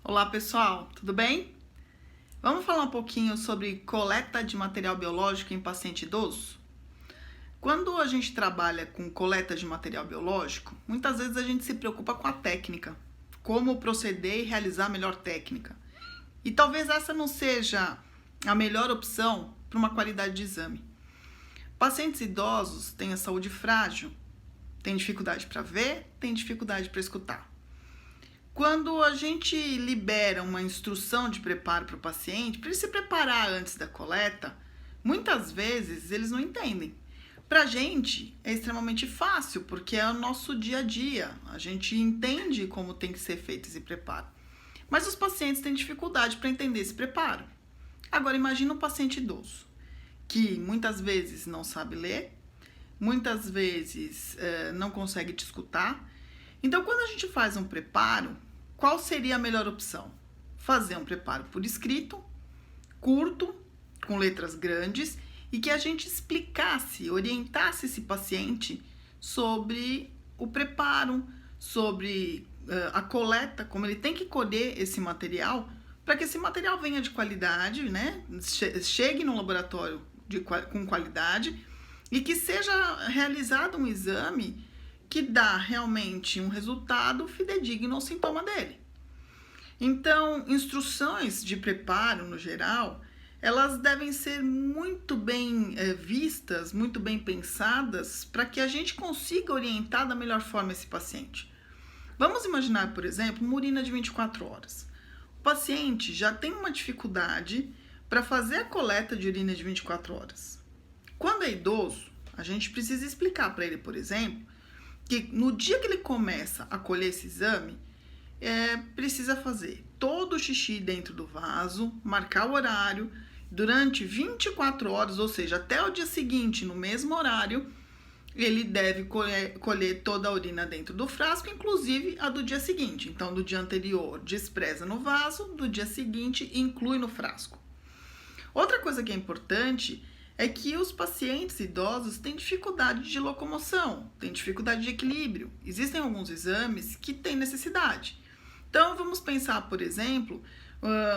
Olá pessoal, tudo bem? Vamos falar um pouquinho sobre coleta de material biológico em paciente idoso? Quando a gente trabalha com coleta de material biológico, muitas vezes a gente se preocupa com a técnica, como proceder e realizar a melhor técnica. E talvez essa não seja a melhor opção para uma qualidade de exame. Pacientes idosos têm a saúde frágil, têm dificuldade para ver, têm dificuldade para escutar. Quando a gente libera uma instrução de preparo para o paciente, para ele se preparar antes da coleta, muitas vezes eles não entendem. Para a gente é extremamente fácil, porque é o nosso dia a dia, a gente entende como tem que ser feito esse preparo. Mas os pacientes têm dificuldade para entender esse preparo. Agora imagina um paciente idoso, que muitas vezes não sabe ler, muitas vezes não consegue te escutar. Então quando a gente faz um preparo, qual seria a melhor opção? Fazer um preparo por escrito, curto, com letras grandes, e que a gente explicasse, orientasse esse paciente sobre o preparo, sobre a coleta, como ele tem que colher esse material, para que esse material venha de qualidade, né? Chegue no laboratório com qualidade e que seja realizado um exame que dá realmente um resultado fidedigno ao sintoma dele. Então, instruções de preparo, no geral, elas devem ser muito bem vistas, muito bem pensadas, para que a gente consiga orientar da melhor forma esse paciente. Vamos imaginar, por exemplo, uma urina de 24 horas. O paciente já tem uma dificuldade para fazer a coleta de urina de 24 horas. Quando é idoso, a gente precisa explicar para ele, por exemplo, que no dia que ele começa a colher esse exame, precisa fazer todo o xixi dentro do vaso, marcar o horário, durante 24 horas, ou seja, até o dia seguinte, no mesmo horário, ele deve colher toda a urina dentro do frasco, inclusive a do dia seguinte. Então, do dia anterior, despreza no vaso, do dia seguinte, inclui no frasco. Outra coisa que é importante é que os pacientes idosos têm dificuldade de locomoção, têm dificuldade de equilíbrio. Existem alguns exames que têm necessidade. Então, vamos pensar, por exemplo,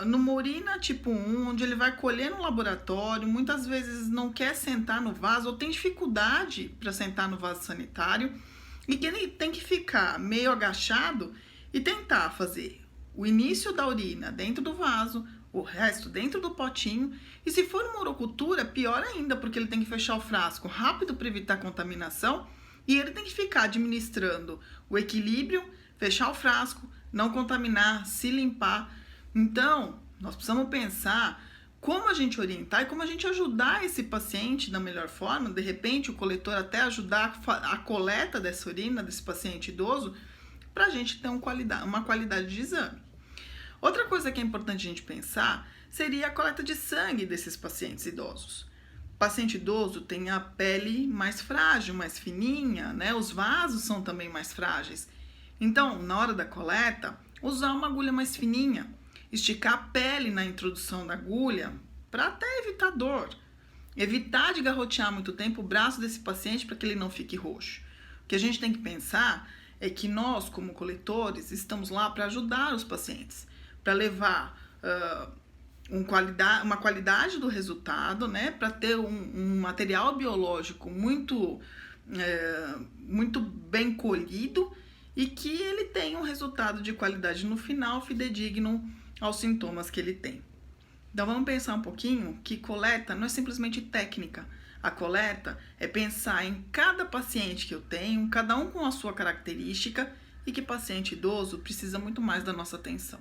numa urina tipo 1, onde ele vai colher no laboratório, muitas vezes não quer sentar no vaso ou tem dificuldade para sentar no vaso sanitário e que ele tem que ficar meio agachado e tentar fazer o início da urina dentro do vaso, o resto dentro do potinho, e se for uma urocultura, pior ainda, porque ele tem que fechar o frasco rápido para evitar contaminação e ele tem que ficar administrando o equilíbrio, fechar o frasco, não contaminar, se limpar. Então, nós precisamos pensar como a gente orientar e como a gente ajudar esse paciente da melhor forma, de repente o coletor até ajudar a coleta dessa urina desse paciente idoso, para a gente ter uma qualidade de exame. Outra coisa que é importante a gente pensar seria a coleta de sangue desses pacientes idosos. O paciente idoso tem a pele mais frágil, mais fininha, né? Os vasos são também mais frágeis. Então, na hora da coleta, usar uma agulha mais fininha, esticar a pele na introdução da agulha para até evitar dor. Evitar de garrotear muito tempo o braço desse paciente para que ele não fique roxo. O que a gente tem que pensar é que nós, como coletores, estamos lá para ajudar os pacientes, para levar uma qualidade do resultado, né, para ter um material biológico muito bem colhido e que ele tenha um resultado de qualidade no final, fidedigno aos sintomas que ele tem. Então vamos pensar um pouquinho que coleta não é simplesmente técnica. A coleta é pensar em cada paciente que eu tenho, cada um com a sua característica, e que paciente idoso precisa muito mais da nossa atenção.